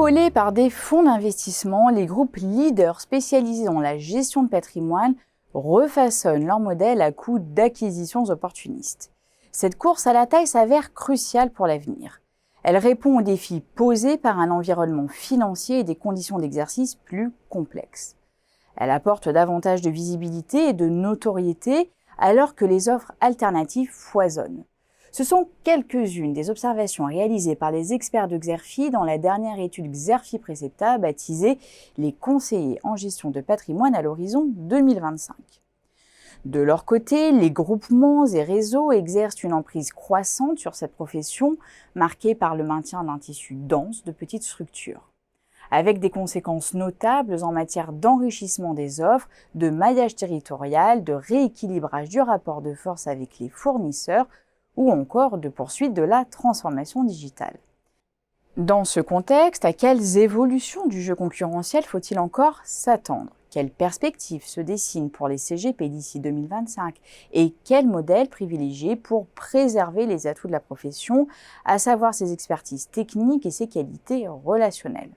Épaulés par des fonds d'investissement, les groupes leaders spécialisés dans la gestion de patrimoine refaçonnent leur modèle à coup d'acquisitions opportunistes. Cette course à la taille s'avère cruciale pour l'avenir. Elle répond aux défis posés par un environnement financier et des conditions d'exercice plus complexes. Elle apporte davantage de visibilité et de notoriété alors que les offres alternatives foisonnent. Ce sont quelques-unes des observations réalisées par les experts de Xerfi dans la dernière étude Xerfi Precepta baptisée « Les conseillers en gestion de patrimoine à l'horizon 2025 ». De leur côté, les groupements et réseaux exercent une emprise croissante sur cette profession, marquée par le maintien d'un tissu dense de petites structures, avec des conséquences notables en matière d'enrichissement des offres, de maillage territorial, de rééquilibrage du rapport de force avec les fournisseurs, ou encore de poursuite de la transformation digitale. Dans ce contexte, à quelles évolutions du jeu concurrentiel faut-il encore s'attendre? Quelles perspectives se dessinent pour les CGP d'ici 2025? Et quel modèle privilégier pour préserver les atouts de la profession, à savoir ses expertises techniques et ses qualités relationnelles?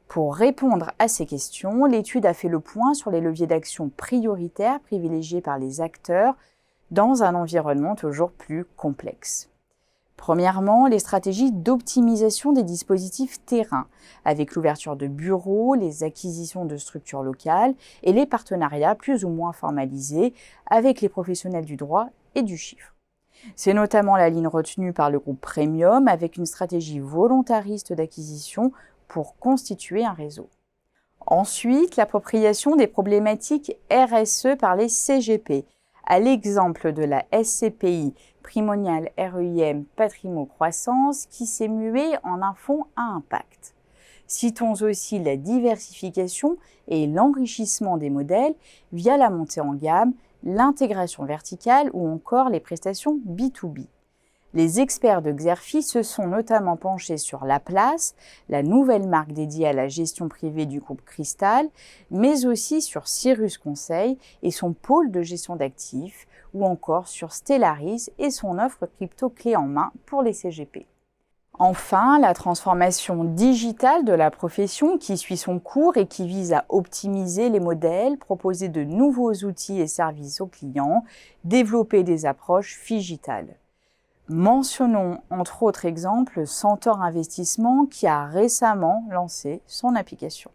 Pour répondre à ces questions, l'étude a fait le point sur les leviers d'action prioritaires privilégiés par les acteurs dans un environnement toujours plus complexe. Premièrement, les stratégies d'optimisation des dispositifs terrain, avec l'ouverture de bureaux, les acquisitions de structures locales et les partenariats plus ou moins formalisés avec les professionnels du droit et du chiffre. C'est notamment la ligne retenue par le groupe Premium avec une stratégie volontariste d'acquisition pour constituer un réseau. Ensuite, l'appropriation des problématiques RSE par les CGP, à l'exemple de la SCPI, Primonial REIM Patrimo Croissance, qui s'est muée en un fonds à impact. Citons aussi la diversification et l'enrichissement des modèles via la montée en gamme, l'intégration verticale ou encore les prestations B2B. Les experts de Xerfi se sont notamment penchés sur La Place, la nouvelle marque dédiée à la gestion privée du groupe Cristal, mais aussi sur Cyrus Conseil et son pôle de gestion d'actifs, ou encore sur Stellaris et son offre crypto clé en main pour les CGP. Enfin, la transformation digitale de la profession qui suit son cours et qui vise à optimiser les modèles, proposer de nouveaux outils et services aux clients, développer des approches digitales. Mentionnons entre autres exemples Centaure Investissement qui a récemment lancé son application.